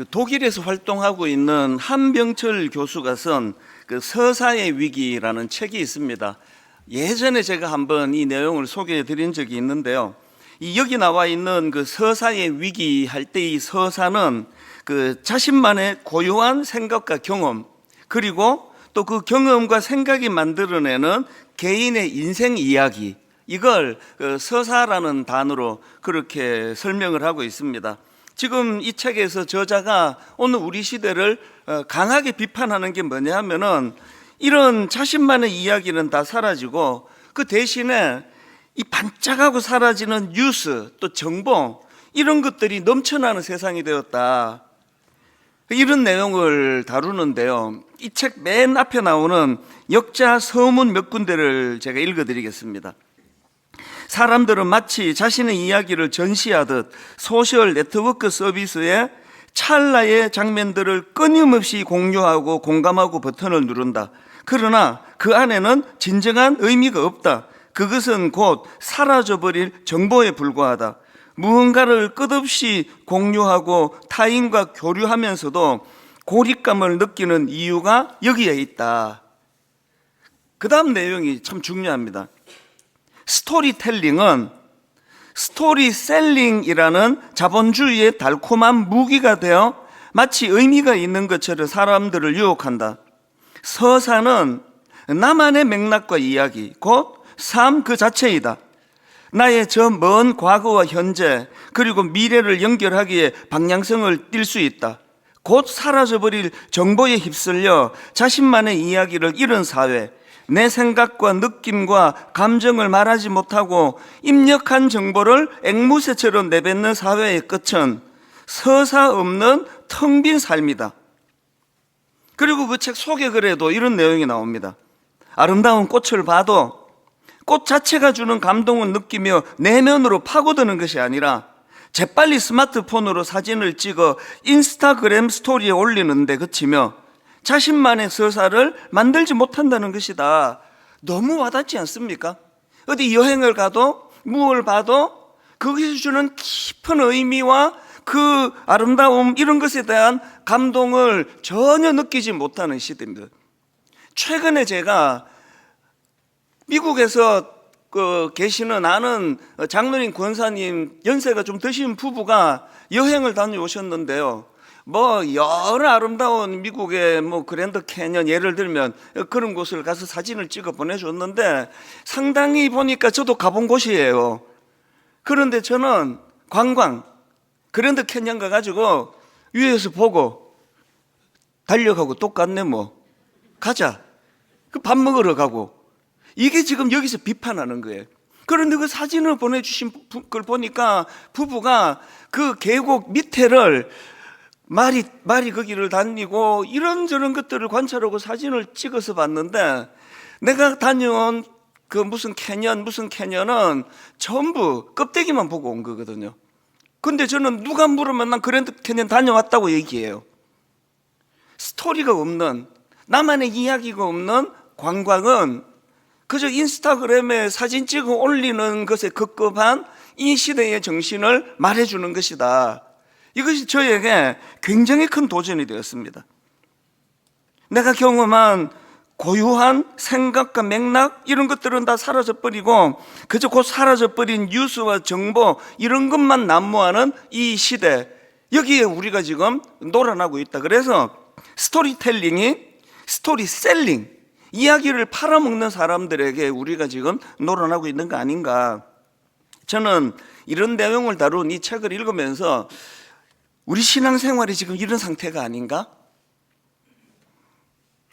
독일에서 활동하고 있는 한병철 교수가 쓴 서사의 위기라는 책이 있습니다. 예전에 제가 한번 이 내용을 소개해 드린 적이 있는데요. 여기 나와 있는 서사의 위기 할 때 이 서사는 자신만의 고유한 생각과 경험, 그리고 또 그 경험과 생각이 만들어내는 개인의 인생 이야기, 이걸 서사라는 단어로 그렇게 설명을 하고 있습니다. 지금 이 책에서 저자가 오늘 우리 시대를 강하게 비판하는 게 뭐냐 하면은, 이런 자신만의 이야기는 다 사라지고 그 대신에 이 반짝하고 사라지는 뉴스, 또 정보, 이런 것들이 넘쳐나는 세상이 되었다, 이런 내용을 다루는데요. 이 책 맨 앞에 나오는 역자 서문 몇 군데를 제가 읽어드리겠습니다. 사람들은 마치 자신의 이야기를 전시하듯 소셜 네트워크 서비스에 찰나의 장면들을 끊임없이 공유하고 공감하고 버튼을 누른다. 그러나 그 안에는 진정한 의미가 없다. 그것은 곧 사라져버릴 정보에 불과하다. 무언가를 끝없이 공유하고 타인과 교류하면서도 고립감을 느끼는 이유가 여기에 있다. 그 다음 내용이 참 중요합니다. 스토리텔링은 스토리셀링이라는 자본주의의 달콤한 무기가 되어 마치 의미가 있는 것처럼 사람들을 유혹한다. 서사는 나만의 맥락과 이야기, 곧 삶 그 자체이다. 나의 저 먼 과거와 현재, 그리고 미래를 연결하기에 방향성을 띌 수 있다. 곧 사라져버릴 정보에 휩쓸려 자신만의 이야기를 잃은 사회, 내 생각과 느낌과 감정을 말하지 못하고 입력한 정보를 앵무새처럼 내뱉는 사회의 끝은 서사 없는 텅 빈 삶이다. 그리고 그 책 소개글에도 이런 내용이 나옵니다. 아름다운 꽃을 봐도 꽃 자체가 주는 감동을 느끼며 내면으로 파고드는 것이 아니라 재빨리 스마트폰으로 사진을 찍어 인스타그램 스토리에 올리는 데 그치며 자신만의 서사를 만들지 못한다는 것이다. 너무 와닿지 않습니까? 어디 여행을 가도 무엇을 봐도 거기서 주는 깊은 의미와 그 아름다움, 이런 것에 대한 감동을 전혀 느끼지 못하는 시대입니다. 최근에 제가 미국에서 계시는 아는 장로님 권사님, 연세가 좀 드신 부부가 여행을 다녀오셨는데요. 여러 아름다운 미국의 그랜드 캐년, 예를 들면 그런 곳을 가서 사진을 찍어 보내줬는데, 상당히 보니까 저도 가본 곳이에요. 그런데 저는 그랜드 캐년 가가지고 위에서 보고 달력하고 똑같네, 가자. 밥 먹으러 가고. 이게 지금 여기서 비판하는 거예요. 그런데 그 사진을 보내주신 걸 보니까 부부가 그 계곡 밑에를 말이 거기를 다니고 이런저런 것들을 관찰하고 사진을 찍어서 봤는데, 내가 다녀온 무슨 캐년은 전부 껍데기만 보고 온 거거든요. 근데 저는 누가 물으면 난 그랜드 캐년 다녀왔다고 얘기해요. 스토리가 없는, 나만의 이야기가 없는 관광은 그저 인스타그램에 사진 찍어 올리는 것에 급급한 이 시대의 정신을 말해주는 것이다. 이것이 저에게 굉장히 큰 도전이 되었습니다. 내가 경험한 고유한 생각과 맥락, 이런 것들은 다 사라져버리고 그저 곧 사라져버린 뉴스와 정보, 이런 것만 난무하는 이 시대, 여기에 우리가 지금 놀아나고 있다. 그래서 스토리텔링이 스토리셀링, 이야기를 팔아먹는 사람들에게 우리가 지금 놀아나고 있는 거 아닌가. 저는 이런 내용을 다룬 이 책을 읽으면서 우리 신앙생활이 지금 이런 상태가 아닌가?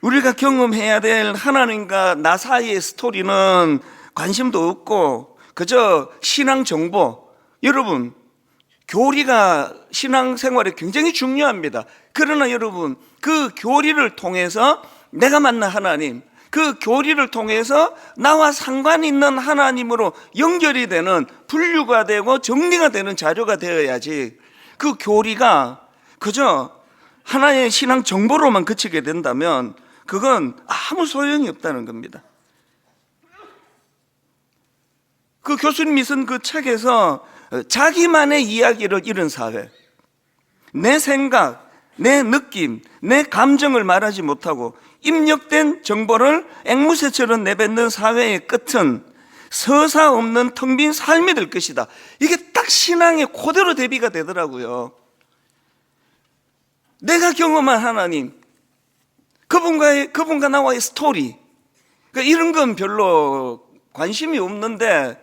우리가 경험해야 될 하나님과 나 사이의 스토리는 관심도 없고 그저 신앙 정보. 여러분, 교리가 신앙생활에 굉장히 중요합니다. 그러나 여러분, 그 교리를 통해서 내가 만난 하나님, 그 교리를 통해서 나와 상관 있는 하나님으로 연결이 되는, 분류가 되고 정리가 되는 자료가 되어야지, 그 교리가 그저 하나의 신앙 정보로만 그치게 된다면 그건 아무 소용이 없다는 겁니다. 그 교수님이 쓴 그 책에서 자기만의 이야기를 잃은 사회, 내 생각, 내 느낌, 내 감정을 말하지 못하고 입력된 정보를 앵무새처럼 내뱉는 사회의 끝은 서사 없는 텅 빈 삶이 될 것이다. 이게 딱 신앙의 그대로 대비가 되더라고요. 내가 경험한 하나님, 그분과 나와의 스토리, 그러니까 이런 건 별로 관심이 없는데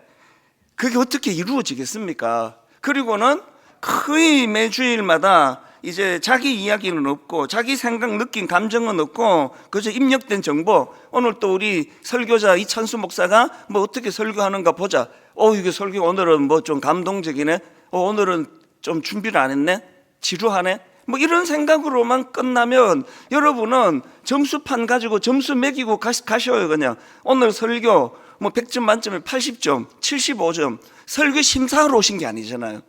그게 어떻게 이루어지겠습니까? 그리고는 거의 매주일마다 이제 자기 이야기는 없고 자기 생각, 느낌, 감정은 없고 그저 입력된 정보. 오늘 또 우리 설교자 이찬수 목사가 뭐 어떻게 설교하는가 보자. 이게 설교 오늘은 뭐 좀 감동적이네. 오늘은 좀 준비를 안 했네. 지루하네. 뭐 이런 생각으로만 끝나면 여러분은 점수판 가지고 점수 매기고 가셔요. 그냥 오늘 설교 뭐 100점 만점에 80점, 75점. 설교 심사하러 오신 게 아니잖아요.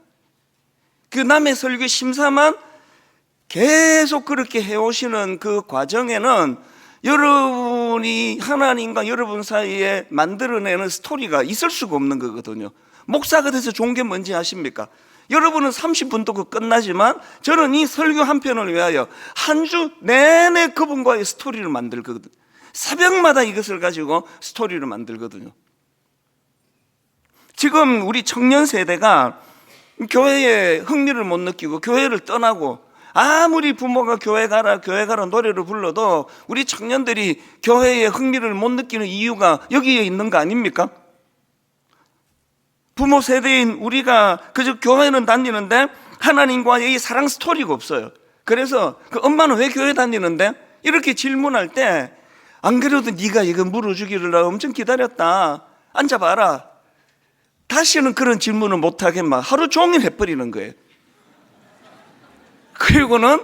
그 남의 설교 심사만 계속 그렇게 해오시는 그 과정에는 여러분이 하나님과 여러분 사이에 만들어내는 스토리가 있을 수가 없는 거거든요. 목사가 돼서 좋은 게 뭔지 아십니까? 여러분은 30분 듣고 끝나지만 저는 이 설교 한 편을 위하여 한 주 내내 그분과의 스토리를 만들거든요. 새벽마다 이것을 가지고 스토리를 만들거든요. 지금 우리 청년 세대가 교회에 흥미를 못 느끼고 교회를 떠나고 아무리 부모가 교회 가라 노래를 불러도 우리 청년들이 교회에 흥미를 못 느끼는 이유가 여기에 있는 거 아닙니까? 부모 세대인 우리가 그저 교회는 다니는데 하나님과의 이 사랑 스토리가 없어요. 그래서 그 엄마는 왜 교회 다니는데? 이렇게 질문할 때 안 그래도 네가 이거 물어주기를 엄청 기다렸다. 앉아봐라. 다시는 그런 질문을 못하게 막 하루 종일 해버리는 거예요. 그리고는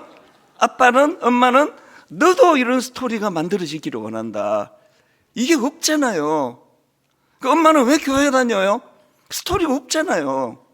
아빠는, 엄마는 너도 이런 스토리가 만들어지기를 원한다. 이게 없잖아요. 그 엄마는 왜 교회 다녀요? 스토리가 없잖아요.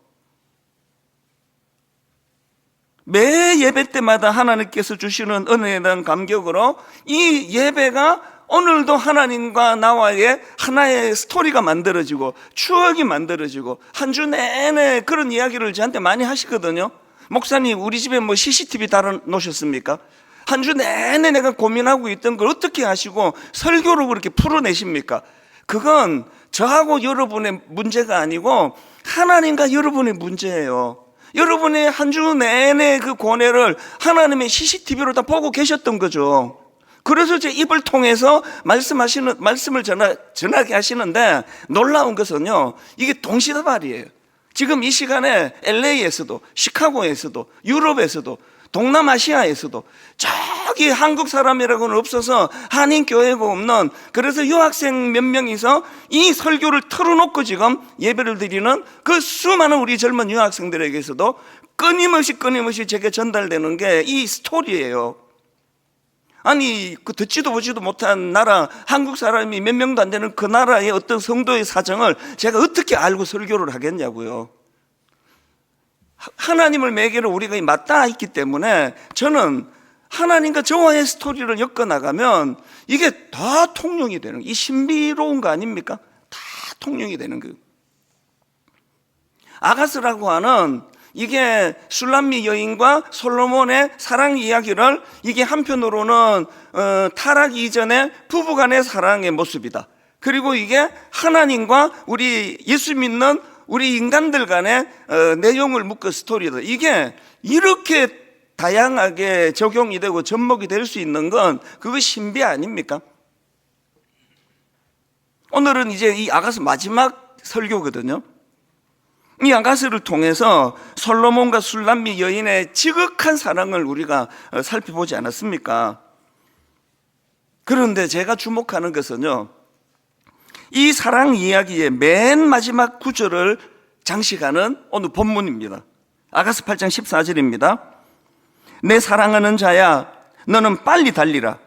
매 예배 때마다 하나님께서 주시는 은혜에 대한 감격으로 이 예배가 오늘도 하나님과 나와의 하나의 스토리가 만들어지고 추억이 만들어지고 한 주 내내 그런 이야기를 저한테 많이 하시거든요. 목사님, 우리 집에 뭐 CCTV 달아놓으셨습니까? 한 주 내내 내가 고민하고 있던 걸 어떻게 하시고 설교로 그렇게 풀어내십니까? 그건 저하고 여러분의 문제가 아니고 하나님과 여러분의 문제예요. 여러분의 한 주 내내 그 고뇌를 하나님의 CCTV로 다 보고 계셨던 거죠. 그래서 제 입을 통해서 말씀을 전하게 하시는데 놀라운 것은요, 이게 동시다발이에요. 지금 이 시간에 LA에서도, 시카고에서도, 유럽에서도, 동남아시아에서도 저기 한국 사람이라고는 없어서 한인교회가 없는, 그래서 유학생 몇 명이서 이 설교를 틀어놓고 지금 예배를 드리는 그 수많은 우리 젊은 유학생들에게서도 끊임없이 제게 전달되는 게 이 스토리예요. 아니, 그 듣지도 보지도 못한 나라, 한국 사람이 몇 명도 안 되는 그 나라의 어떤 성도의 사정을 제가 어떻게 알고 설교를 하겠냐고요. 하나님을 매개로 우리가 맞닿아 있기 때문에 저는 하나님과 저와의 스토리를 엮어나가면 이게 다 통용이 되는, 이 신비로운 거 아닙니까? 다 통용이 되는 거예요. 아가스라고 하는 이게 술람미 여인과 솔로몬의 사랑 이야기를, 이게 한편으로는 타락 이전의 부부간의 사랑의 모습이다. 그리고 이게 하나님과 우리 예수 믿는 우리 인간들 간의 내용을 묶은 스토리다. 이게 이렇게 다양하게 적용이 되고 접목이 될 수 있는 건 그거 신비 아닙니까? 오늘은 이제 이 아가스 마지막 설교거든요. 이 아가스를 통해서 솔로몬과 술람미 여인의 지극한 사랑을 우리가 살펴보지 않았습니까? 그런데 제가 주목하는 것은요, 이 사랑 이야기의 맨 마지막 구절을 장식하는 오늘 본문입니다. 아가스 8장 14절입니다. 내 사랑하는 자야, 너는 빨리 달리라.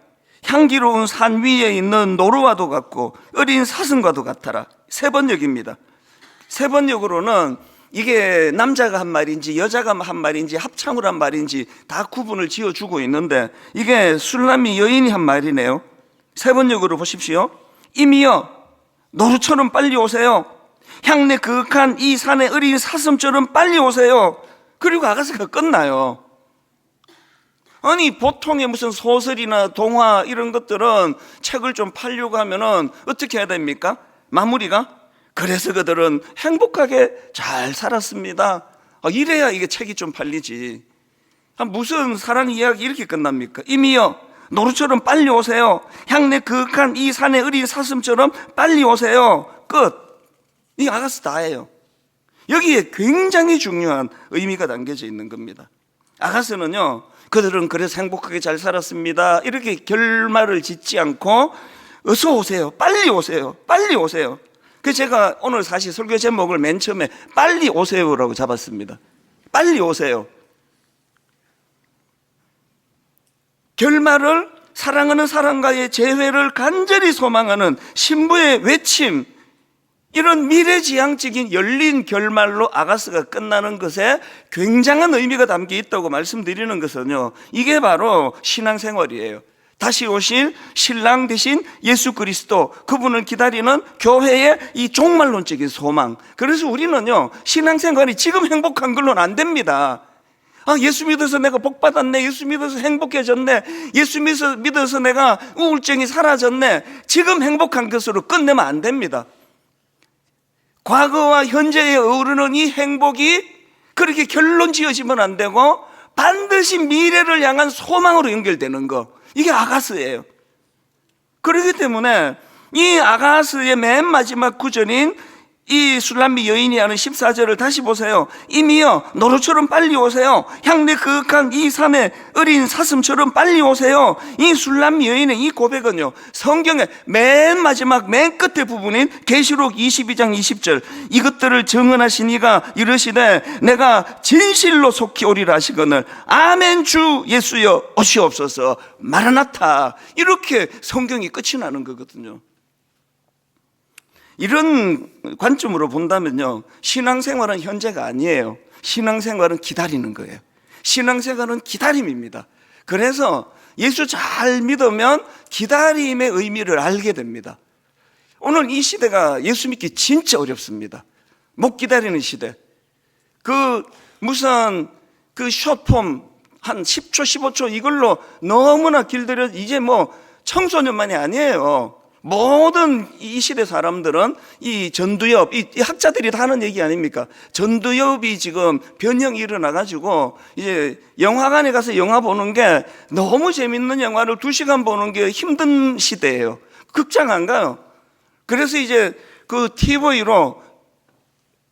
향기로운 산 위에 있는 노루와도 같고 어린 사슴과도 같아라. 세 번역입니다. 세 번역으로는 이게 남자가 한 말인지 여자가 한 말인지 합창으로 한 말인지 다 구분을 지어주고 있는데 이게 술람미 여인이 한 말이네요. 세 번역으로 보십시오. 이미여, 노루처럼 빨리 오세요. 향내 그윽한 이 산의 어린 사슴처럼 빨리 오세요. 그리고 아가스가 끝나요. 아니 보통의 무슨 소설이나 동화 이런 것들은 책을 좀 팔려고 하면은 어떻게 해야 됩니까? 마무리가? 그래서 그들은 행복하게 잘 살았습니다. 이래야 이게 책이 좀 팔리지. 무슨 사랑 이야기 이렇게 끝납니까? 이미여 노루처럼 빨리 오세요. 향내 그윽한 이 산의 어린 사슴처럼 빨리 오세요. 끝. 이 아가스 다예요. 여기에 굉장히 중요한 의미가 담겨져 있는 겁니다. 아가스는요, 그들은 그래서 행복하게 잘 살았습니다, 이렇게 결말을 짓지 않고 어서 오세요, 빨리 오세요, 빨리 오세요. 그래서 제가 오늘 사실 설교 제목을 맨 처음에 빨리 오세요라고 잡았습니다. 빨리 오세요. 결말을 사랑하는 사랑과의 재회를 간절히 소망하는 신부의 외침, 이런 미래지향적인 열린 결말로 아가스가 끝나는 것에 굉장한 의미가 담겨 있다고 말씀드리는 것은요, 이게 바로 신앙생활이에요. 다시 오실 신랑 되신 예수 그리스도, 그분을 기다리는 교회의 이 종말론적인 소망. 그래서 우리는요, 신앙생활이 지금 행복한 걸로는 안 됩니다. 예수 믿어서 내가 복 받았네, 예수 믿어서 행복해졌네, 예수 믿어서 내가 우울증이 사라졌네, 지금 행복한 것으로 끝내면 안 됩니다. 과거와 현재에 어우르는 이 행복이 그렇게 결론 지어지면 안 되고 반드시 미래를 향한 소망으로 연결되는 거, 이게 아가스예요. 그렇기 때문에 이 아가스의 맨 마지막 구절인 이 술람미 여인이 하는 14절을 다시 보세요. 이미여 노루처럼 빨리 오세요. 향내 그윽한 이 산의 어린 사슴처럼 빨리 오세요. 이 술람미 여인의 이 고백은요, 성경의 맨 마지막 맨 끝의 부분인 계시록 22장 20절, 이것들을 증언하신 이가 이르시되 내가 진실로 속히 오리라 하시거늘 아멘 주 예수여 오시옵소서 마라나타, 이렇게 성경이 끝이 나는 거거든요. 이런 관점으로 본다면요, 신앙생활은 현재가 아니에요. 신앙생활은 기다리는 거예요. 신앙생활은 기다림입니다. 그래서 예수 잘 믿으면 기다림의 의미를 알게 됩니다. 오늘 이 시대가 예수 믿기 진짜 어렵습니다. 못 기다리는 시대. 무슨 숏폼 한 10초 15초 이걸로 너무나 길들여, 이제 뭐 청소년만이 아니에요. 모든 이 시대 사람들은 이 전두엽, 이 학자들이 다 하는 얘기 아닙니까? 전두엽이 지금 변형이 일어나가지고 이제 영화관에 가서 영화 보는 게, 너무 재밌는 영화를 2시간 보는 게 힘든 시대예요. 극장 안 가요. 그래서 이제 그 TV로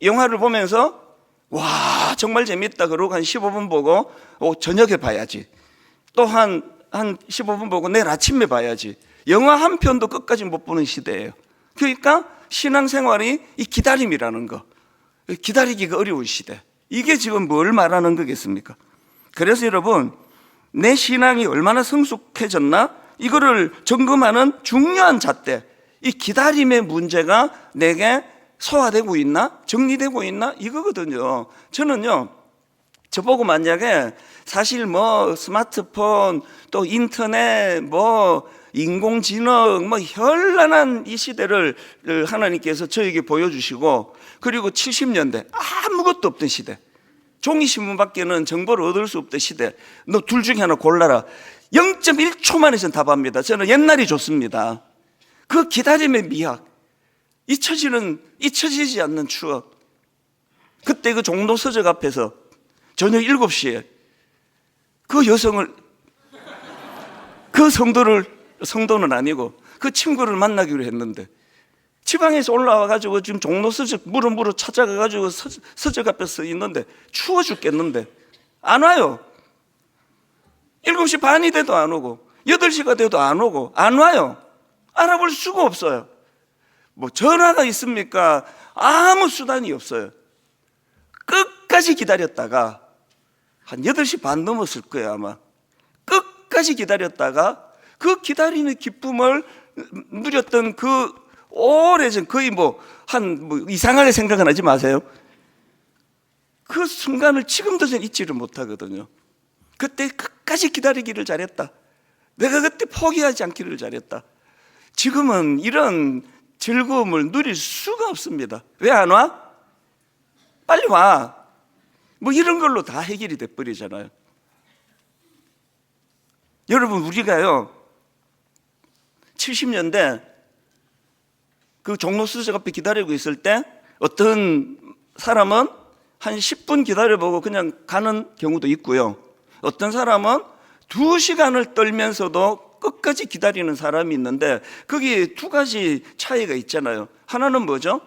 영화를 보면서 와 정말 재밌다 그러고 한 15분 보고 저녁에 봐야지, 또 한 15분 보고 내일 아침에 봐야지, 영화 한 편도 끝까지 못 보는 시대예요. 그러니까 신앙생활이 이 기다림이라는 거, 기다리기가 어려운 시대, 이게 지금 뭘 말하는 거겠습니까? 그래서 여러분, 내 신앙이 얼마나 성숙해졌나, 이거를 점검하는 중요한 잣대, 이 기다림의 문제가 내게 소화되고 있나, 정리되고 있나, 이거거든요. 저는요, 저보고 만약에 사실 뭐 스마트폰 또 인터넷 뭐 인공지능 뭐 현란한 이 시대를 하나님께서 저에게 보여주시고, 그리고 70년대 아무것도 없던 시대, 종이신문밖에는 정보를 얻을 수 없던 시대, 너 둘 중에 하나 골라라. 0.1초 만에 전 답합니다. 저는 옛날이 좋습니다. 그 기다림의 미학, 잊혀지지 않는 추억. 그때 그 종로 서적 앞에서 저녁 7시에 그 여성을, 그 성도는 아니고 그 친구를 만나기로 했는데, 지방에서 올라와가지고 지금 종로 서적 무릎 찾아가가지고 서적 앞에 서 있는데 추워 죽겠는데 안 와요. 7시 반이 돼도 안 오고 8시가 돼도 안 오고 안 와요. 알아볼 수가 없어요. 뭐 전화가 있습니까? 아무 수단이 없어요. 끝까지 기다렸다가 한 8시 반 넘었을 거예요 아마. 끝까지 기다렸다가 그 기다리는 기쁨을 누렸던 그 오래전, 거의 뭐 이상하게 생각은 하지 마세요. 그 순간을 지금도 전 잊지를 못하거든요. 그때 끝까지 기다리기를 잘했다. 내가 그때 포기하지 않기를 잘했다. 지금은 이런 즐거움을 누릴 수가 없습니다. 왜 안 와? 빨리 와. 뭐 이런 걸로 다 해결이 돼버리잖아요. 여러분, 우리가요 70년대 그 종로 수석 앞에 기다리고 있을 때 어떤 사람은 한 10분 기다려보고 그냥 가는 경우도 있고요, 어떤 사람은 2시간을 떨면서도 끝까지 기다리는 사람이 있는데, 거기에 두 가지 차이가 있잖아요. 하나는 뭐죠?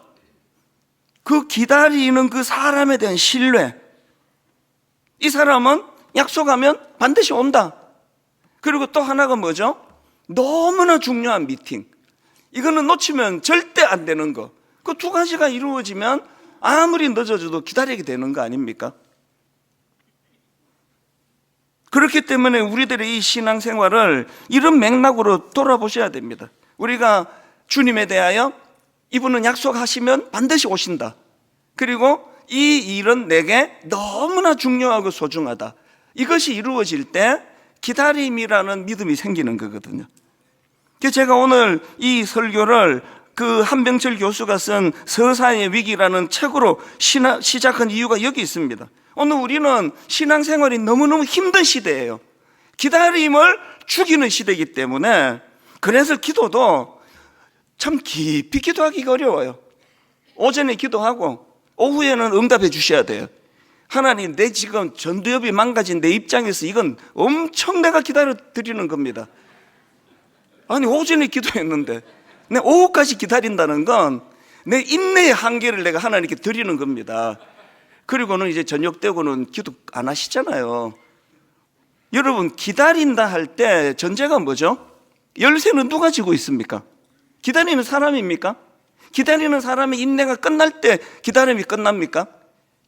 그 기다리는 그 사람에 대한 신뢰. 이 사람은 약속하면 반드시 온다. 그리고 또 하나가 뭐죠? 너무나 중요한 미팅. 이거는 놓치면 절대 안 되는 거. 그 두 가지가 이루어지면 아무리 늦어져도 기다리게 되는 거 아닙니까? 그렇기 때문에 우리들의 이 신앙생활을 이런 맥락으로 돌아보셔야 됩니다. 우리가 주님에 대하여 이분은 약속하시면 반드시 오신다. 그리고 이 일은 내게 너무나 중요하고 소중하다. 이것이 이루어질 때 기다림이라는 믿음이 생기는 거거든요. 그래서 제가 오늘 이 설교를 그 한병철 교수가 쓴 서사의 위기라는 책으로 시작한 이유가 여기 있습니다. 오늘 우리는 신앙생활이 너무너무 힘든 시대예요. 기다림을 죽이는 시대이기 때문에, 그래서 기도도 참 깊이 기도하기가 어려워요. 오전에 기도하고 오후에는 응답해 주셔야 돼요. 하나님, 내 지금 전두엽이 망가진 내 입장에서 이건 엄청 내가 기다려 드리는 겁니다. 아니, 오전에 기도했는데 내 오후까지 기다린다는 건 내 인내의 한계를 내가 하나님께 드리는 겁니다. 그리고는 이제 저녁 되고는 기도 안 하시잖아요. 여러분, 기다린다 할 때 전제가 뭐죠? 열쇠는 누가 쥐고 있습니까? 기다리는 사람입니까? 기다리는 사람의 인내가 끝날 때 기다림이 끝납니까?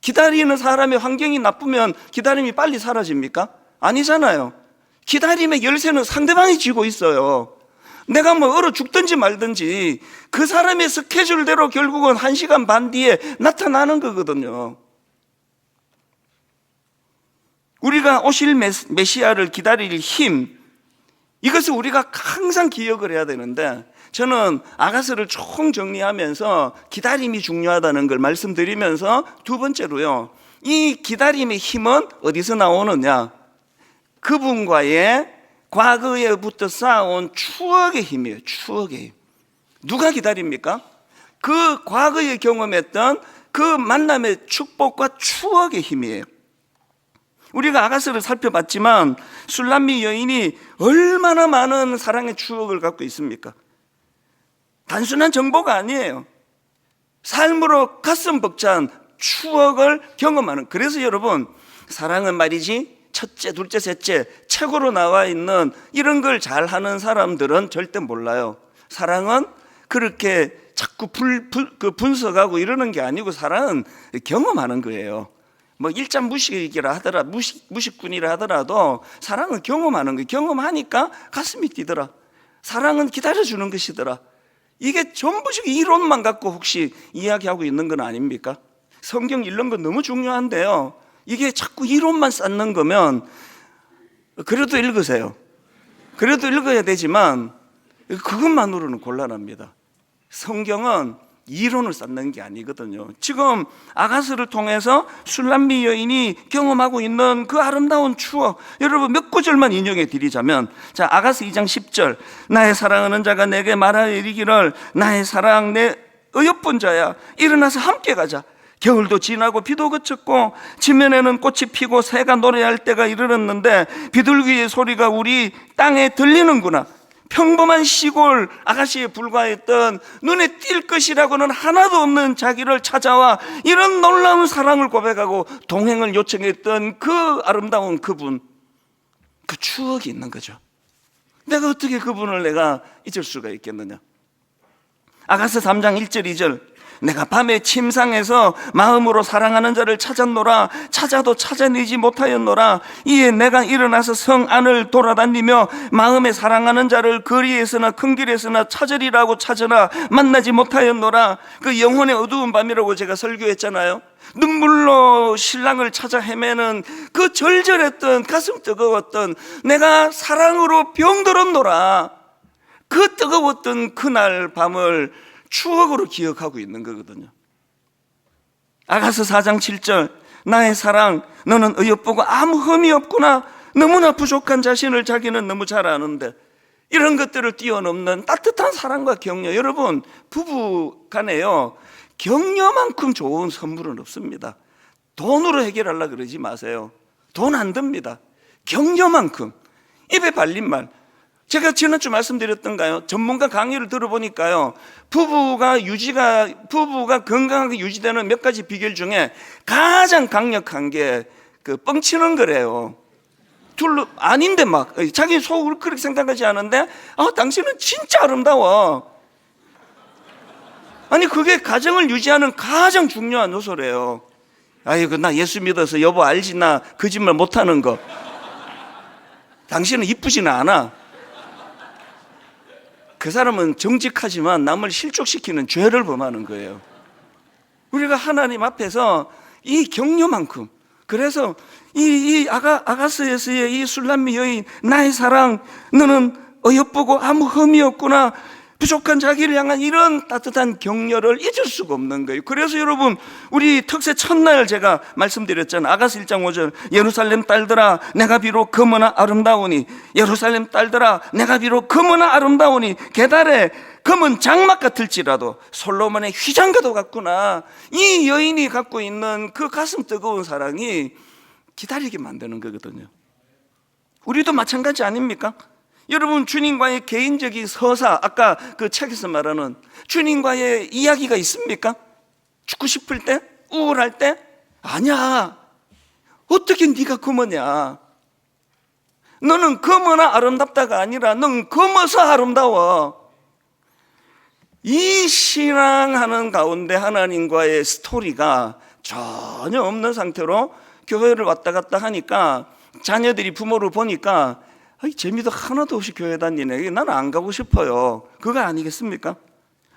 기다리는 사람의 환경이 나쁘면 기다림이 빨리 사라집니까? 아니잖아요. 기다림의 열쇠는 상대방이 쥐고 있어요. 내가 뭐 얼어 죽든지 말든지 그 사람의 스케줄대로 결국은 1시간 반 뒤에 나타나는 거거든요. 우리가 오실 메시아를 기다릴 힘, 이것을 우리가 항상 기억을 해야 되는데, 저는 아가서를 총 정리하면서 기다림이 중요하다는 걸 말씀드리면서, 두 번째로요, 이 기다림의 힘은 어디서 나오느냐? 그분과의 과거에부터 쌓아온 추억의 힘이에요. 추억의 힘. 누가 기다립니까? 그 과거에 경험했던 그 만남의 축복과 추억의 힘이에요. 우리가 아가서를 살펴봤지만 술람미 여인이 얼마나 많은 사랑의 추억을 갖고 있습니까? 단순한 정보가 아니에요. 삶으로 가슴 벅찬 추억을 경험하는. 그래서 여러분, 사랑은 말이지 첫째, 둘째, 셋째 책으로 나와 있는 이런 걸 잘하는 사람들은 절대 몰라요. 사랑은 그렇게 자꾸 분석하고 이러는 게 아니고, 사랑은 경험하는 거예요. 뭐 일자 무식이라 하더라, 무식군이라 하더라도 사랑은 경험하는 거예요. 경험하니까 가슴이 뛰더라. 사랑은 기다려주는 것이더라. 이게 전부씩 이론만 갖고 혹시 이야기하고 있는 건 아닙니까? 성경 읽는 건 너무 중요한데요, 이게 자꾸 이론만 쌓는 거면 그래도 읽으세요. 그래도 읽어야 되지만 그것만으로는 곤란합니다. 성경은 이론을 쌓는 게 아니거든요. 지금 아가서를 통해서 술람미 여인이 경험하고 있는 그 아름다운 추억, 여러분 몇 구절만 인용해 드리자면, 자, 아가서 2장 10절, 나의 사랑하는 자가 내게 말하여 이르기를, 나의 사랑 내 어여쁜 자야, 일어나서 함께 가자. 겨울도 지나고 비도 그쳤고 지면에는 꽃이 피고 새가 노래할 때가 이르렀는데 비둘기의 소리가 우리 땅에 들리는구나. 평범한 시골 아가씨에 불과했던 눈에 띌 것이라고는 하나도 없는 자기를 찾아와 이런 놀라운 사랑을 고백하고 동행을 요청했던 그 아름다운 그분, 그 추억이 있는 거죠. 내가 어떻게 그분을 내가 잊을 수가 있겠느냐. 아가서 3장 1절 2절, 내가 밤에 침상에서 마음으로 사랑하는 자를 찾았노라. 찾아도 찾아내지 못하였노라. 이에 내가 일어나서 성 안을 돌아다니며 마음에 사랑하는 자를 거리에서나 큰 길에서나 찾으리라고 찾으나 만나지 못하였노라. 그 영혼의 어두운 밤이라고 제가 설교했잖아요. 눈물로 신랑을 찾아 헤매는 그 절절했던, 가슴 뜨거웠던, 내가 사랑으로 병들었노라. 그 뜨거웠던 그날 밤을 추억으로 기억하고 있는 거거든요. 아가서 4장 7절, 나의 사랑 너는 어여쁘고 아무 흠이 없구나. 너무나 부족한 자신을 자기는 너무 잘 아는데 이런 것들을 뛰어넘는 따뜻한 사랑과 격려. 여러분, 부부 간에요, 격려만큼 좋은 선물은 없습니다. 돈으로 해결하려고 그러지 마세요. 돈 안 듭니다. 격려만큼. 입에 발린 말. 제가 지난주 말씀드렸던가요? 전문가 강의를 들어보니까요, 부부가 건강하게 유지되는 몇 가지 비결 중에 가장 강력한 게 그 뻥치는 거래요. 아닌데 막 자기 속으로 그렇게 생각하지 않은데, 당신은 진짜 아름다워. 아니, 그게 가정을 유지하는 가장 중요한 요소래요. 아이고, 나 예수 믿어서 여보 알지, 나 거짓말 못하는 거. 당신은 이쁘지는 않아. 그 사람은 정직하지만 남을 실족시키는 죄를 범하는 거예요. 우리가 하나님 앞에서 이 격려만큼, 그래서 이 아가스에서의 이 술람미 여인, 나의 사랑, 너는 어여쁘고 아무 흠이 없구나, 부족한 자기를 향한 이런 따뜻한 격려를 잊을 수가 없는 거예요. 그래서 여러분, 우리 특세 첫날 제가 말씀드렸잖아요. 아가스 1장 5절, 예루살렘 딸들아 내가 비록 금은아 아름다우니, 예루살렘 딸들아 내가 비록 금은아 아름다우니, 계달에 금은 장막 같을지라도 솔로몬의 휘장과도 같구나. 이 여인이 갖고 있는 그 가슴 뜨거운 사랑이 기다리게 만드는 거거든요. 우리도 마찬가지 아닙니까? 여러분, 주님과의 개인적인 서사, 아까 그 책에서 말하는 주님과의 이야기가 있습니까? 죽고 싶을 때? 우울할 때? 아니야. 어떻게 네가 검으냐? 너는 검으나 아름답다가 아니라 넌 검어서 아름다워. 이 신앙하는 가운데 하나님과의 스토리가 전혀 없는 상태로 교회를 왔다 갔다 하니까 자녀들이 부모를 보니까 재미도 하나도 없이 교회 다니네. 나는 안 가고 싶어요. 그거 아니겠습니까?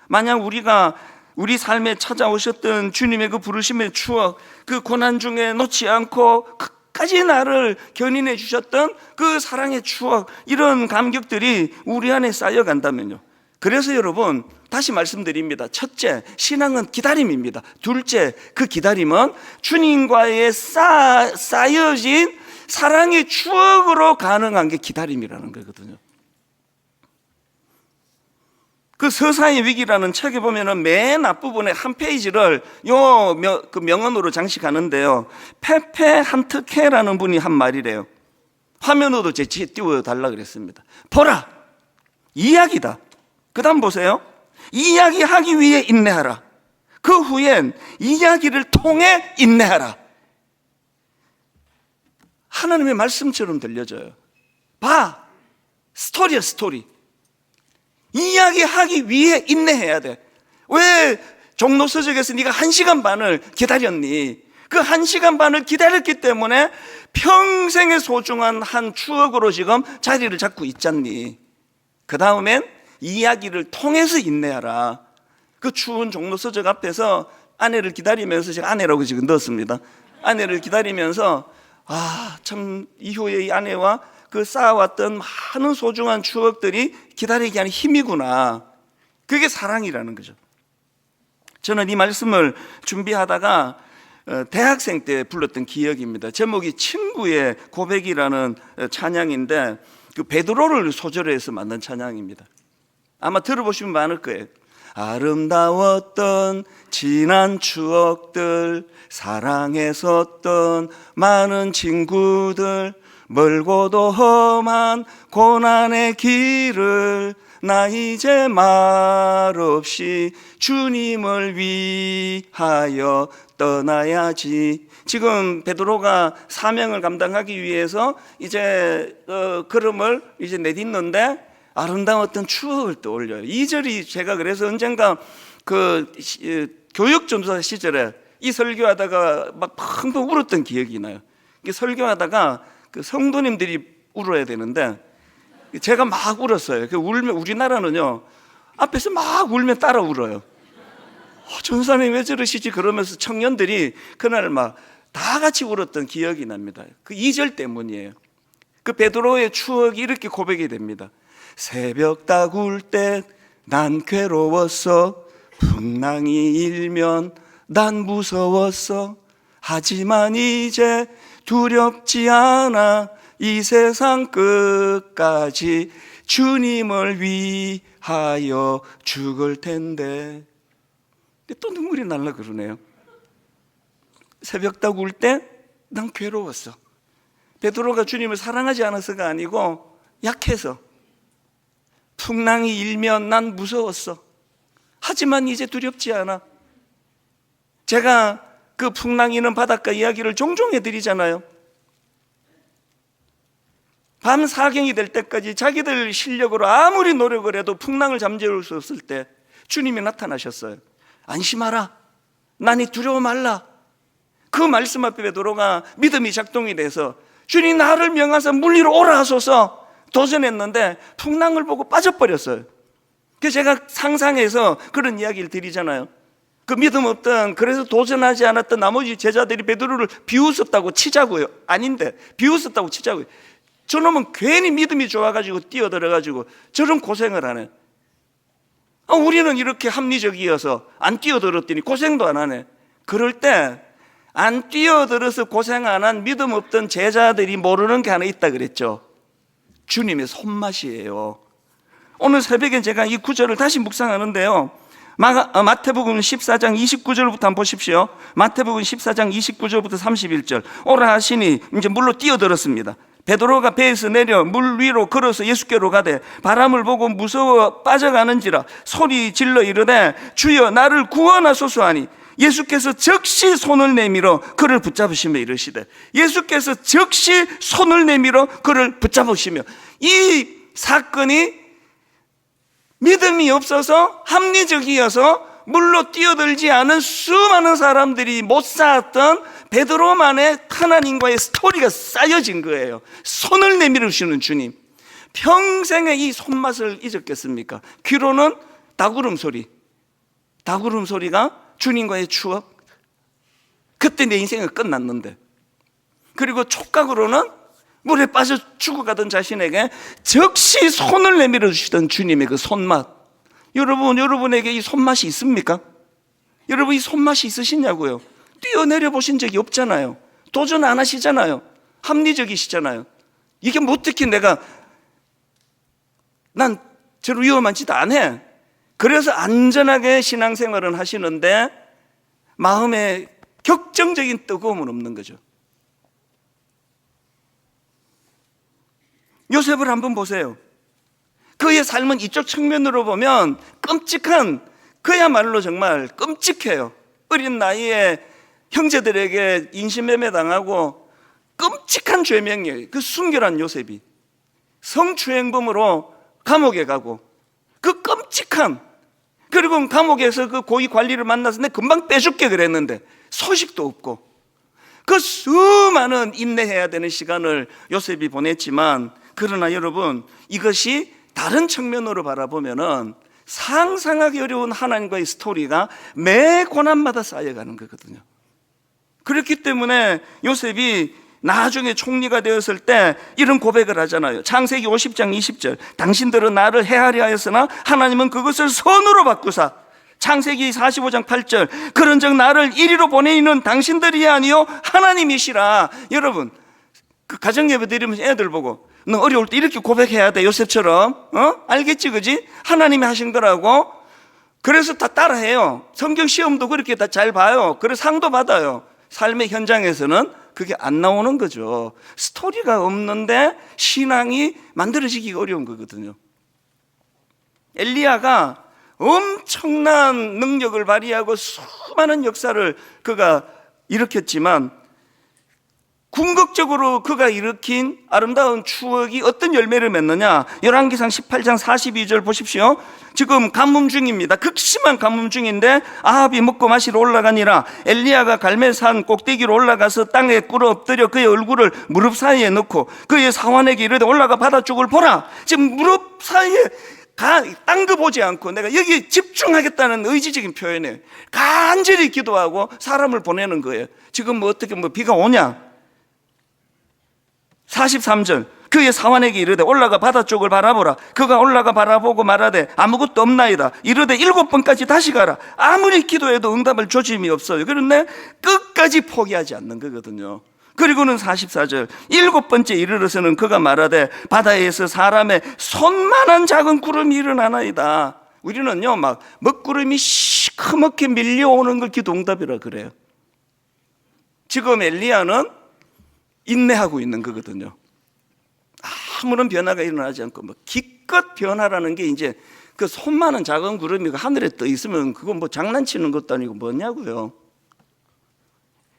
만약 우리가 우리 삶에 찾아오셨던 주님의 그 부르심의 추억, 그 고난 중에 놓지 않고 끝까지 나를 견인해 주셨던 그 사랑의 추억, 이런 감격들이 우리 안에 쌓여간다면요. 그래서 여러분, 다시 말씀드립니다. 첫째, 신앙은 기다림입니다. 둘째, 그 기다림은 주님과의 쌓여진 사랑의 추억으로 가능한 게 기다림이라는 거거든요. 그 서사의 위기라는 책에 보면은 맨 앞부분에 한 페이지를 그 명언으로 장식하는데요, 페페 한트케라는 분이 한 말이래요. 화면으로도 제치에 띄워달라 그랬습니다. 보라, 이야기다. 그 다음 보세요. 이야기하기 위해 인내하라. 그 후엔 이야기를 통해 인내하라. 하나님의 말씀처럼 들려져요. 봐, 스토리야, 스토리. 이야기하기 위해 인내해야 돼. 왜 종로서적에서 네가 1시간 반을 기다렸니? 그 1시간 반을 기다렸기 때문에 평생의 소중한 한 추억으로 지금 자리를 잡고 있잖니. 그 다음엔 이야기를 통해서 인내하라. 그 추운 종로서적 앞에서 아내를 기다리면서, 제가 아내라고 지금 넣었습니다. 아내를 기다리면서 참 이후에 이 아내와 그 쌓아왔던 많은 소중한 추억들이 기다리게 하는 힘이구나. 그게 사랑이라는 거죠. 저는 이 말씀을 준비하다가 대학생 때 불렀던 기억입니다. 제목이 친구의 고백이라는 찬양인데, 그 베드로를 소재로 해서 만든 찬양입니다. 아마 들어보시면 많을 거예요. 아름다웠던 지난 추억들, 사랑했었던 많은 친구들, 멀고도 험한 고난의 길을 나 이제 말없이 주님을 위하여 떠나야지. 지금 베드로가 사명을 감당하기 위해서 이제 걸음을 이제 내딛는데 아름다웠던 추억을 떠올려요. 2절이 제가 그래서 언젠가 그 교육전도사 시절에 이 설교하다가 막 펑펑 울었던 기억이 나요. 설교하다가 그 성도님들이 울어야 되는데 제가 막 울었어요. 울면, 우리나라는요, 앞에서 막 울면 따라 울어요. 전사님 왜 저러시지? 그러면서 청년들이 그날 막 다 같이 울었던 기억이 납니다. 그 2절 때문이에요. 그 베드로의 추억이 이렇게 고백이 됩니다. 새벽 다구울 때 난 괴로웠어. 풍랑이 일면 난 무서웠어. 하지만 이제 두렵지 않아. 이 세상 끝까지 주님을 위하여 죽을 텐데. 근데 또 눈물이 날라 그러네요. 새벽닭 울 때 난 괴로웠어. 베드로가 주님을 사랑하지 않아서가 아니고 약해서. 풍랑이 일면 난 무서웠어. 하지만 이제 두렵지 않아. 제가 그 풍랑이 있는 바닷가 이야기를 종종 해드리잖아요. 밤 사경이 될 때까지 자기들 실력으로 아무리 노력을 해도 풍랑을 잠재울 수 없을 때 주님이 나타나셨어요. 안심하라. 나니 두려워 말라. 그 말씀 앞에 베드로가 믿음이 작동이 돼서 주님 나를 명하사 물 위로 오라 하소서 도전했는데 풍랑을 보고 빠져버렸어요. 그래서 제가 상상해서 그런 이야기를 드리잖아요. 그 믿음 없던, 그래서 도전하지 않았던 나머지 제자들이 베드로를 비웃었다고 치자고요. 아닌데 비웃었다고 치자고요. 저놈은 괜히 믿음이 좋아가지고 뛰어들어가지고 저런 고생을 하네. 우리는 이렇게 합리적이어서 안 뛰어들었더니 고생도 안 하네. 그럴 때 안 뛰어들어서 고생 안 한 믿음 없던 제자들이 모르는 게 하나 있다 그랬죠. 주님의 손맛이에요. 오늘 새벽에 제가 이 구절을 다시 묵상하는데요, 마태복음 14장 29절부터 한번 보십시오. 마태복음 14장 29절부터 31절. 오라 하시니 이제 물로 뛰어들었습니다. 베드로가 배에서 내려 물 위로 걸어서 예수께로 가되 바람을 보고 무서워 빠져가는지라 소리 질러 이르되 주여 나를 구원하소서 하니 예수께서 즉시 손을 내밀어 그를 붙잡으시며 이르시되, 예수께서 즉시 손을 내밀어 그를 붙잡으시며, 이 사건이 믿음이 없어서 합리적이어서 물로 뛰어들지 않은 수많은 사람들이 못 쌓았던 베드로만의 하나님과의 스토리가 쌓여진 거예요. 손을 내밀어 주시는 주님, 평생에 이 손맛을 잊었겠습니까? 귀로는 닭울음 소리, 닭울음 소리가 주님과의 추억, 그때 내 인생은 끝났는데. 그리고 촉각으로는 물에 빠져 죽어가던 자신에게 즉시 손을 내밀어 주시던 주님의 그 손맛. 여러분에게 이 손맛이 있습니까? 여러분 이 손맛이 있으시냐고요? 뛰어내려 보신 적이 없잖아요. 도전 안 하시잖아요. 합리적이시잖아요. 이게 뭐 어떻게 난 저런 위험한 짓 안 해. 그래서 안전하게 신앙생활은 하시는데 마음에 격정적인 뜨거움은 없는 거죠. 요셉을 한번 보세요. 그의 삶은 이쪽 측면으로 보면 끔찍한, 그야말로 정말 끔찍해요. 어린 나이에 형제들에게 인신매매 당하고 끔찍한 죄명이에요. 그 순결한 요셉이 성추행범으로 감옥에 가고, 그 끔찍한, 그리고 감옥에서 그 고위 관리를 만나서 내 금방 빼줄게 그랬는데 소식도 없고, 그 수많은 인내해야 되는 시간을 요셉이 보냈지만, 그러나 여러분 이것이 다른 측면으로 바라보면은 상상하기 어려운 하나님과의 스토리가 매 고난마다 쌓여가는 거거든요. 그렇기 때문에 요셉이 나중에 총리가 되었을 때 이런 고백을 하잖아요. 창세기 50장 20절. 당신들은 나를 해하려 하였으나 하나님은 그것을 선으로 바꾸사. 창세기 45장 8절. 그런즉 나를 이리로 보내이는 당신들이 아니요 하나님이시라. 여러분 그 가정예배 드리면서 애들 보고 너 어려울 때 이렇게 고백해야 돼, 요셉처럼. 알겠지, 그지? 하나님이 하신 거라고. 그래서 다 따라해요. 성경 시험도 그렇게 다 잘 봐요. 그래서 상도 받아요. 삶의 현장에서는 그게 안 나오는 거죠. 스토리가 없는데 신앙이 만들어지기가 어려운 거거든요. 엘리야가 엄청난 능력을 발휘하고 수많은 역사를 그가 일으켰지만, 궁극적으로 그가 일으킨 아름다운 추억이 어떤 열매를 맺느냐. 열왕기상 18장 42절 보십시오. 지금 가뭄 중입니다. 극심한 가뭄 중인데 아합이 먹고 마시러 올라가니라. 엘리야가 갈멜산 꼭대기로 올라가서 땅에 꿇어 엎드려 그의 얼굴을 무릎 사이에 넣고 그의 사환에게 이르되 올라가 바다쪽을 보라. 지금 무릎 사이에 딴 거 보지 않고 내가 여기 집중하겠다는 의지적인 표현에 간절히 기도하고 사람을 보내는 거예요. 지금 뭐 어떻게 비가 오냐. 43절. 그의 사환에게 이르되 올라가 바다 쪽을 바라보라. 그가 올라가 바라보고 말하되 아무것도 없나이다. 이르되 7번까지 다시 가라. 아무리 기도해도 응답을 조짐이 없어요. 그런데 끝까지 포기하지 않는 거거든요. 그리고는 44절 7번째 이르러서는 그가 말하되 바다에서 사람의 손만한 작은 구름이 일어나나이다. 우리는요 막 먹구름이 시커멓게 밀려오는 걸 기도 응답이라 그래요. 지금 엘리야는 인내하고 있는 거거든요. 아무런 변화가 일어나지 않고 뭐 기껏 변화라는 게 이제 그 손만한 작은 구름이 하늘에 떠 있으면 그건 뭐 장난치는 것도 아니고 뭐냐고요.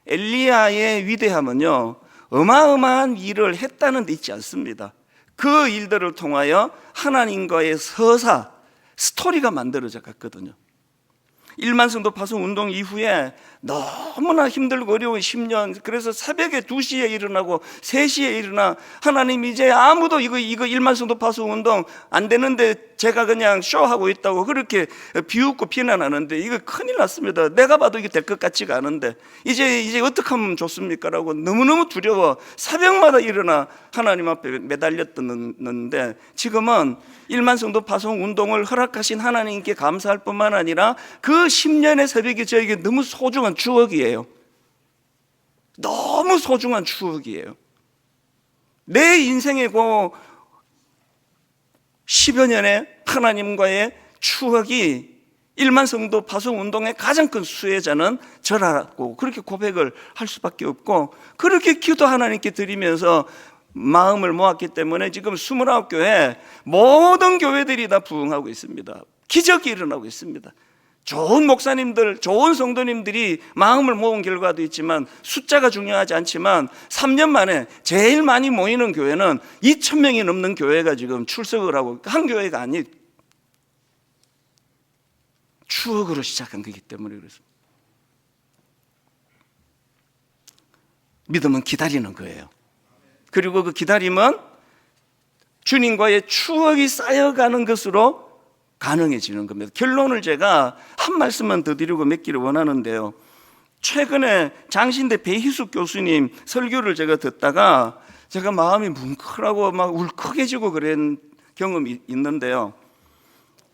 엘리야의 위대함은요 어마어마한 일을 했다는 데 있지 않습니다. 그 일들을 통하여 하나님과의 서사 스토리가 만들어져 갔거든요. 1만 성도 파송 운동 이후에 너무나 힘들고 어려운 10년, 그래서 새벽에 2시에 일어나고 3시에 일어나 하나님 이제 아무도 이거 1만 성도 파송 운동 안 되는데 제가 그냥 쇼하고 있다고 그렇게 비웃고 비난하는데 이거 큰일 났습니다. 내가 봐도 이게 될 것 같지가 않은데 이제 어떻게 하면 좋습니까? 라고 너무너무 두려워 새벽마다 일어나 하나님 앞에 매달렸었는데 지금은 1만 성도 파송 운동을 허락하신 하나님께 감사할 뿐만 아니라 그 10년의 새벽이 저에게 너무 소중한 추억이에요. 너무 소중한 추억이에요. 내 인생의 그 10여 년의 하나님과의 추억이 1만 성도 파송 운동의 가장 큰 수혜자는 저라고 그렇게 고백을 할 수밖에 없고, 그렇게 기도 하나님께 드리면서 마음을 모았기 때문에 지금 29교회 모든 교회들이 다 부흥하고 있습니다. 기적이 일어나고 있습니다. 좋은 목사님들, 좋은 성도님들이 마음을 모은 결과도 있지만 숫자가 중요하지 않지만 3년 만에 제일 많이 모이는 교회는 2,000명이 넘는 교회가 지금 출석을 하고, 한 교회가 아니 추억으로 시작한 거기 때문에 그렇습니다. 믿음은 기다리는 거예요. 그리고 그 기다림은 주님과의 추억이 쌓여가는 것으로 가능해지는 겁니다. 결론을 제가 한 말씀만 더 드리고 맺기를 원하는데요. 최근에 장신대 배희숙 교수님 설교를 제가 듣다가 제가 마음이 뭉클하고 막 울컥해지고 그런 경험이 있는데요.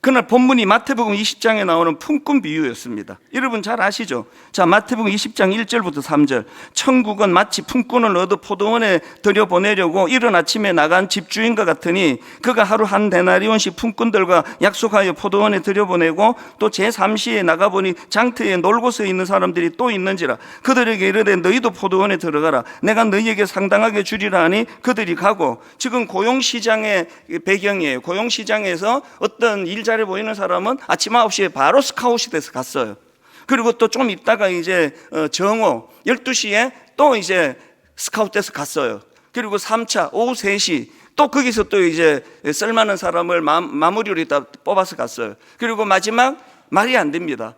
그날 본문이 마태복음 20장에 나오는 품꾼 비유였습니다. 여러분 잘 아시죠? 자, 마태복음 20장 1절부터 3절. 천국은 마치 품꾼을 얻어 포도원에 들여보내려고 이른 아침에 나간 집주인과 같으니 그가 하루 한 데나리온씩 품꾼들과 약속하여 포도원에 들여보내고 또 제3시에 나가보니 장터에 놀고 서 있는 사람들이 또 있는지라. 그들에게 이르되 너희도 포도원에 들어가라. 내가 너희에게 상당하게 주리라 하니 그들이 가고. 지금 고용시장의 배경이에요. 고용시장에서 어떤 일자리 보이는 사람은 아침 9시에 바로 스카웃이 돼서 갔어요. 그리고 또 좀 있다가 이제 정오 12시에 또 이제 스카웃 돼서 갔어요. 그리고 3차 오후 3시 또 거기서 또 이제 쓸만한 사람을 마무리로 있다 뽑아서 갔어요. 그리고 마지막 말이 안 됩니다.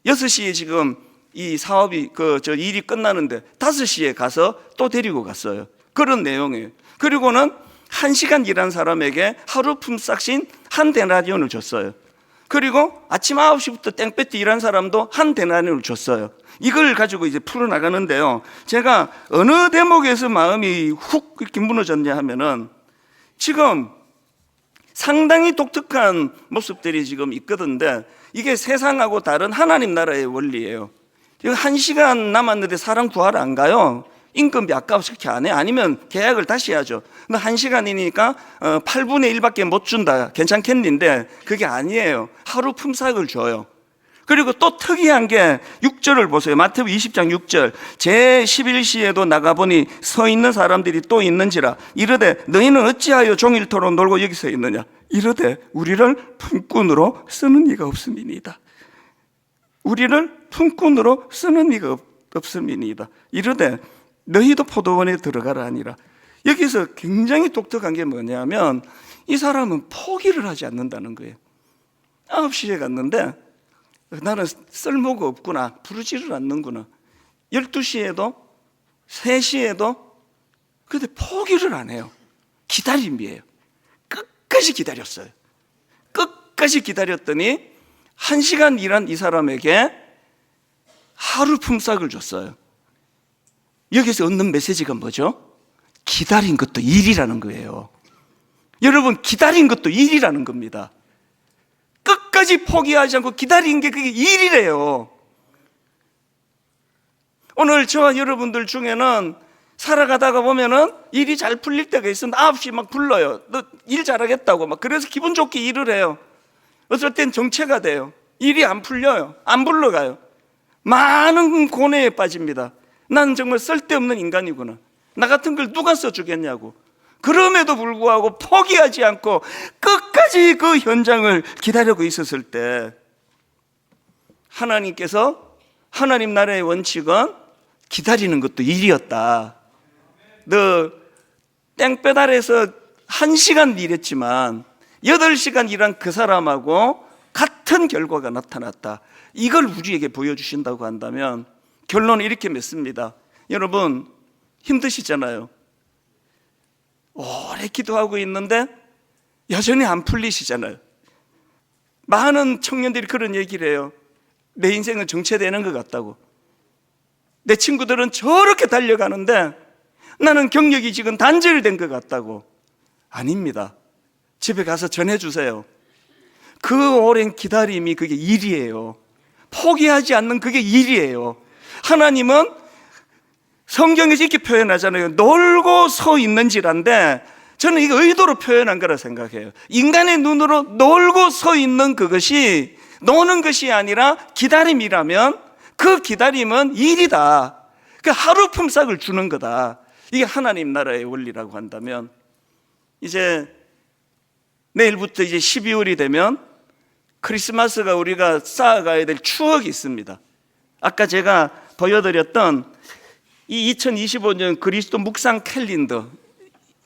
6시에 지금 이 사업이 일이 끝나는데 5시에 가서 또 데리고 갔어요. 그런 내용이에요. 그리고는 1시간 일한 사람에게 하루 품삯인 한 데나리온을 줬어요. 그리고 아침 9시부터 땡볕에 일한 사람도 한 데나리온을 줬어요. 이걸 가지고 이제 풀어나가는데요. 제가 어느 대목에서 마음이 훅 이렇게 무너졌냐 하면은 지금 상당히 독특한 모습들이 지금 있거든요. 이게 세상하고 다른 하나님 나라의 원리예요. 1시간 남았는데 사람 구하러 안 가요. 임금비 아까워서 그렇게 안 해? 아니면 계약을 다시 해야죠. 근데 1시간이니까 8분의 1밖에 못 준다. 괜찮겠는데 그게 아니에요. 하루 품삯을 줘요. 그리고 또 특이한 게 6절을 보세요. 마태복음 20장 6절. 제11시에도 나가보니 서 있는 사람들이 또 있는지라. 이르되 너희는 어찌하여 종일토록 놀고 여기 서 있느냐. 이르되 우리를 품꾼으로 쓰는 이가 없음이니이다. 우리를 품꾼으로 쓰는 이가 없음이니이다. 이르되 너희도 포도원에 들어가라 하니라. 여기서 굉장히 독특한 게 뭐냐면 이 사람은 포기를 하지 않는다는 거예요. 9시에 갔는데 나는 쓸모가 없구나, 부르지를 않는구나. 12시에도 3시에도 근데 포기를 안 해요. 기다림이에요. 끝까지 기다렸어요. 끝까지 기다렸더니 1시간 일한 이 사람에게 하루 품삯을 줬어요. 여기서 얻는 메시지가 뭐죠? 기다린 것도 일이라는 거예요. 여러분, 기다린 것도 일이라는 겁니다. 끝까지 포기하지 않고 기다린 게 그게 일이래요. 오늘 저와 여러분들 중에는 살아가다가 보면은 일이 잘 풀릴 때가 있으면 9시 막 불러요. 너 일 잘하겠다고 막. 그래서 기분 좋게 일을 해요. 어떨 땐 정체가 돼요. 일이 안 풀려요. 안 불러가요. 많은 고뇌에 빠집니다. 난 정말 쓸데없는 인간이구나. 나 같은 걸 누가 써주겠냐고. 그럼에도 불구하고 포기하지 않고 끝까지 그 현장을 기다리고 있었을 때, 하나님께서, 하나님 나라의 원칙은 기다리는 것도 일이었다. 너 땡볕 아래에서 1시간 일했지만 8시간 일한 그 사람하고 같은 결과가 나타났다. 이걸 우리에게 보여주신다고 한다면 결론은 이렇게 맺습니다. 여러분, 힘드시잖아요. 오래 기도하고 있는데 여전히 안 풀리시잖아요. 많은 청년들이 그런 얘기를 해요. 내 인생은 정체되는 것 같다고. 내 친구들은 저렇게 달려가는데 나는 경력이 지금 단절된 것 같다고. 아닙니다. 집에 가서 전해주세요. 그 오랜 기다림이 그게 일이에요. 포기하지 않는 그게 일이에요. 하나님은 성경에서 이렇게 표현하잖아요. 놀고 서 있는지란데, 저는 이거 의도로 표현한 거라 생각해요. 인간의 눈으로 놀고 서 있는 그것이 노는 것이 아니라 기다림이라면 그 기다림은 일이다. 그 하루 품삯을 주는 거다. 이게 하나님 나라의 원리라고 한다면, 이제 내일부터 이제 12월이 되면 크리스마스가 우리가 쌓아가야 될 추억이 있습니다. 아까 제가 보여드렸던 이 2025년 그리스도 묵상 캘린더,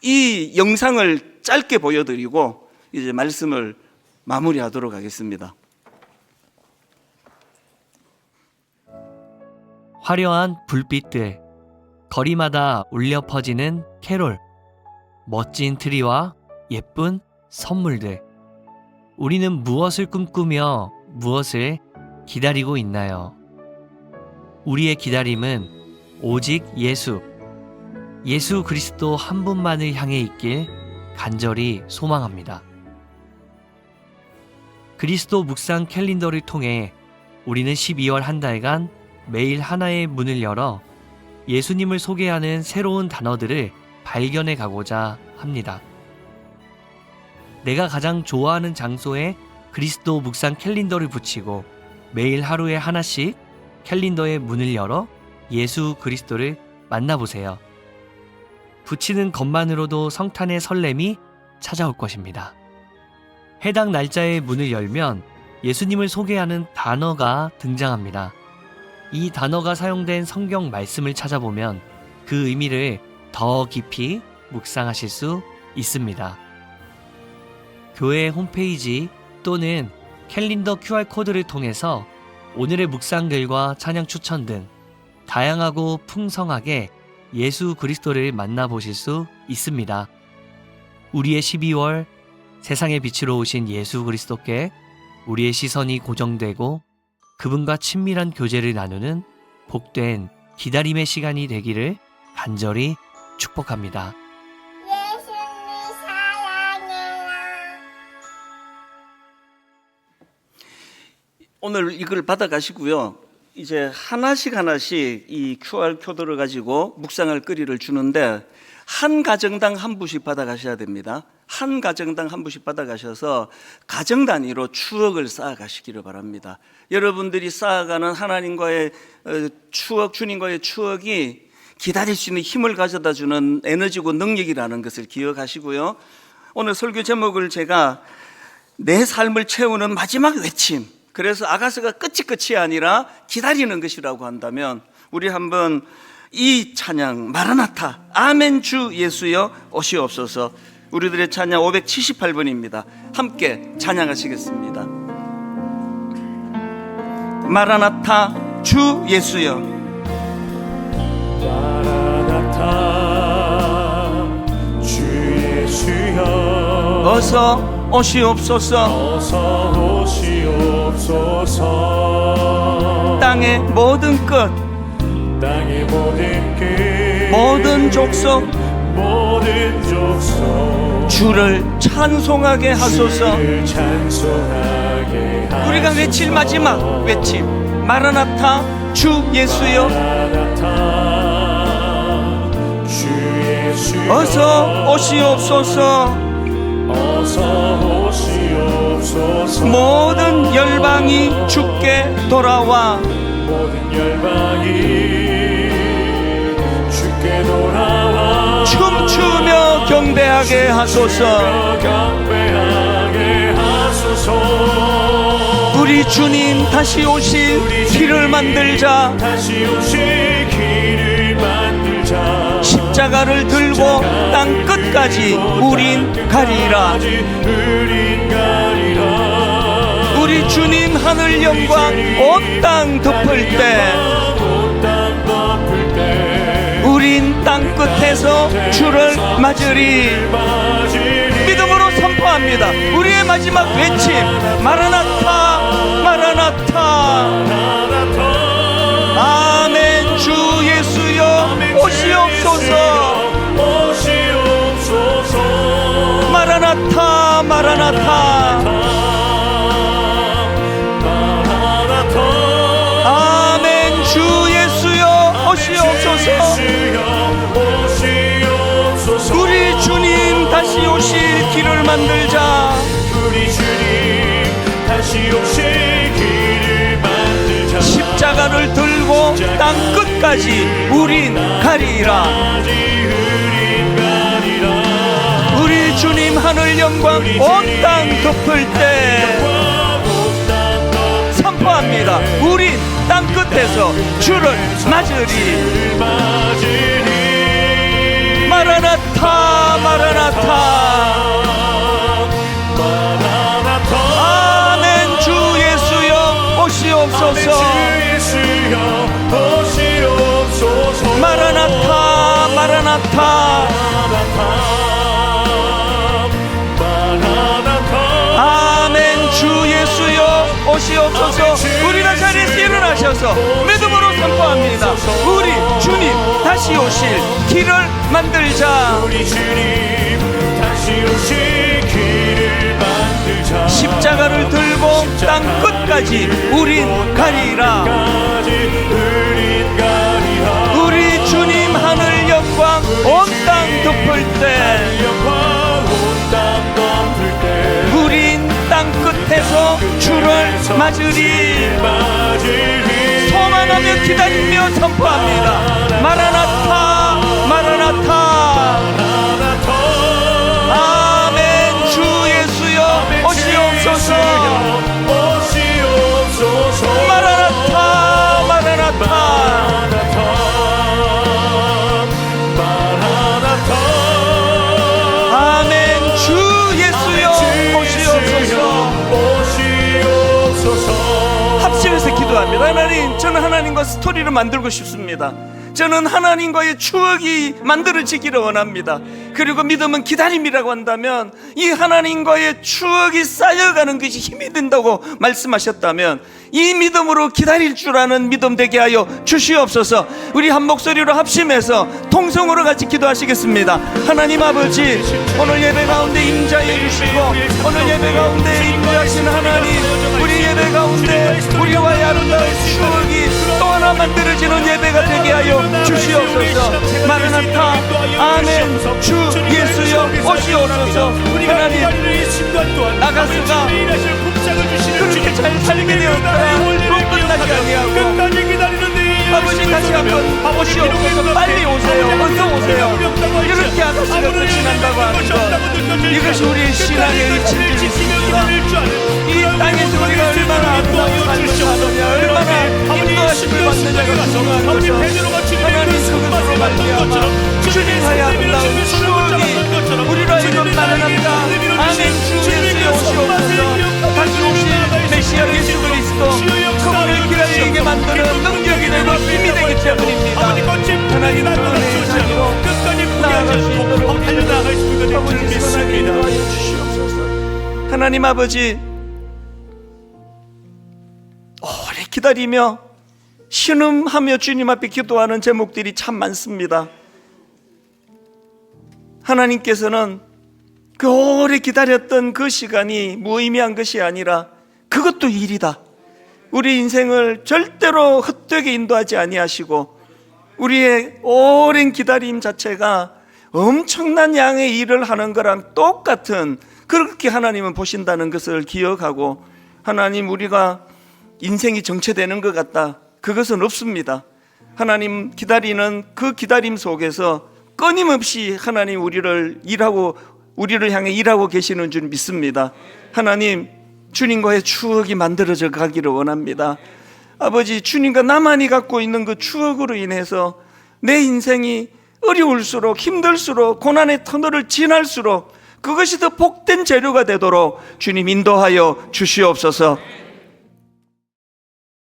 이 영상을 짧게 보여드리고 이제 말씀을 마무리하도록 하겠습니다. 화려한 불빛들, 거리마다 울려 퍼지는 캐롤, 멋진 트리와 예쁜 선물들. 우리는 무엇을 꿈꾸며 무엇을 기다리고 있나요? 우리의 기다림은 오직 예수 그리스도 한 분만을 향해 있길 간절히 소망합니다. 그리스도 묵상 캘린더를 통해 우리는 12월 한 달간 매일 하나의 문을 열어 예수님을 소개하는 새로운 단어들을 발견해 가고자 합니다. 내가 가장 좋아하는 장소에 그리스도 묵상 캘린더를 붙이고 매일 하루에 하나씩 캘린더의 문을 열어 예수 그리스도를 만나보세요. 붙이는 것만으로도 성탄의 설렘이 찾아올 것입니다. 해당 날짜의 문을 열면 예수님을 소개하는 단어가 등장합니다. 이 단어가 사용된 성경 말씀을 찾아보면 그 의미를 더 깊이 묵상하실 수 있습니다. 교회 홈페이지 또는 캘린더 QR코드를 통해서 오늘의 묵상글과 찬양 추천 등 다양하고 풍성하게 예수 그리스도를 만나보실 수 있습니다. 우리의 12월, 세상의 빛으로 오신 예수 그리스도께 우리의 시선이 고정되고 그분과 친밀한 교제를 나누는 복된 기다림의 시간이 되기를 간절히 축복합니다. 예수님 사랑해요. 오늘 이걸 받아가시고요. 이제 하나씩 이 QR코드를 가지고 묵상할 거리를 주는데 한 가정당 한 부씩 받아가셔야 됩니다. 한 가정당 한 부씩 받아가셔서 가정 단위로 추억을 쌓아가시기를 바랍니다. 여러분들이 쌓아가는 하나님과의 추억, 주님과의 추억이 기다릴 수 있는 힘을 가져다주는 에너지고 능력이라는 것을 기억하시고요. 오늘 설교 제목을 제가 내 삶을 채우는 마지막 외침, 그래서 아가서가 끝이 아니라 기다리는 것이라고 한다면 우리 한번 이 찬양 마라나타 아멘 주 예수여 오시옵소서, 우리들의 찬양 578번입니다. 함께 찬양하시겠습니다. 마라나타 주 예수여, 마라나타 주 예수여 어서 오시옵소서. 어서 오시옵소서. 땅의 모든 끝, 땅의 모든 끝 모든 족속, 모든 족속 주를 찬송하게 하소서. 주를 찬송하게 하소서. 우리가 외칠 마지막 외침, 마라나타 주 예수여 마라나타 주 예수여 어서 오시옵소서. 어서 오시옵소서. 모든 열방이 주께 돌아와 모든 열방이 주께 돌아와 춤추며 경배하게 하소서. 경배하게 하소서. 우리 주님 다시 오실 길을 만들자. 다시 오실 길을 만들자. 십자가를 들고 땅 끝까지 우린 가리라. 우린 가리라. 우리 주님 하늘 영광 온 땅 덮을 때 온땅 덮을 때 우린 땅 끝에서 주를 맞으리. 믿음으로 선포합니다. 우리의 마지막 외침, 마라나타 마라나타. 아멘. 주 예수여 오시옵소서. 오시옵소서. 마라나타 마라나타. 아멘. 주 예수여 오시옵소서. 우리 주님 다시 오실 길을 만들자. 우리 주님 다시 오실 길을 만들자. 십자가를 들고 땅 끝까지 우린 가리라. 우린 가리라. 우리 주님 하늘 영광 온 땅 덮을 때 선포합니다. 우린 땅 끝에서 주를 맞으리. 마라나타 마라나타. 아멘. 주 예수여 오시옵소서. 마라나타 마라나타. 아멘. 주 예수여 오시옵소서. 우리가 자리에서 일어나셔서 믿음으로 선포합니다. 우리 주님 다시 오실 길을 만들자. 우리 주님 다시 오실 길을 만들자. 십자가를 들고 땅 끝까지 우린 가리라. 우린 가리라. 우리 주님 하늘 영광 온 땅 덮을 때 온땅 덮을 때 우린 땅 끝에서 주를 맞으리. 소망하며 기다리며 선포합니다. 마라나타 마라나타. 아멘. 주 예수여 오시옵소서. 마라나타 마라나타. 아멘. 주 예수여 오시옵소서. 합심해서 기도합니다. 하나님, 저는 하나님과 스토리를 만들고 싶습니다. 저는 하나님과의 추억이 만들어지기를 원합니다. 그리고 믿음은 기다림이라고 한다면 이 하나님과의 추억이 쌓여가는 것이 힘이 된다고 말씀하셨다면 이 믿음으로 기다릴 줄 아는 믿음 되게 하여 주시옵소서. 우리 한 목소리로 합심해서 통성으로 같이 기도하시겠습니다. 하나님 아버지, 오늘 예배 가운데 임자해 주시고 오늘 예배 가운데 임재하신 하나님, 우리 예배 가운데 우리와의 아름다운 추억이 또 하나 만들어지는 예배가 되게 하여 주시옵소서. 마라나타. 아멘. 주 예수여 오시옵소서. 하나님, 아가스가 그렇게 잘 살게 되었다 끝나지 아니하고 아버지 다시 한번 오시옵소서. 빨리 오세요. 어서 오세요. 이렇게 아가씨가 끝이 난다고 하는 것, 이것이 우리의 신앙의 의침이 있습니다. 이 땅에서 우리가 얼마나 아름다운 삶을 사느냐, 얼마나 인도하심을 받느냐가 중요한 것은 하나님 그것으로 말미암아 주님하여 아름다운 추억이 우리로 하여금 마련합니다. 아멘. 주 예수여 오시옵소서. 다시 오실 메시아 예수 그리스도, 그분을 기다리게 만드는 능력이 되고 힘이 되기 때문입니다. 하나님 그분의 자리로 나아갈 수 있도록 아버지 선하게 인도하여 주시옵소서. 하나님 아버지, 오래 기다리며 신음하며 주님 앞에 기도하는 제목들이 참 많습니다. 하나님께서는 그 오래 기다렸던 그 시간이 무의미한 것이 아니라 그것도 일이다. 우리 인생을 절대로 헛되게 인도하지 아니하시고 우리의 오랜 기다림 자체가 엄청난 양의 일을 하는 거랑 똑같은, 그렇게 하나님은 보신다는 것을 기억하고, 하나님 우리가 인생이 정체되는 것 같다, 그것은 없습니다. 하나님 기다리는 그 기다림 속에서 끊임없이 하나님 우리를 향해 일하고 계시는 줄 믿습니다. 하나님, 주님과의 추억이 만들어져 가기를 원합니다. 아버지, 주님과 나만이 갖고 있는 그 추억으로 인해서 내 인생이 어려울수록, 힘들수록, 고난의 터널을 지날수록 그것이 더 복된 재료가 되도록 주님 인도하여 주시옵소서.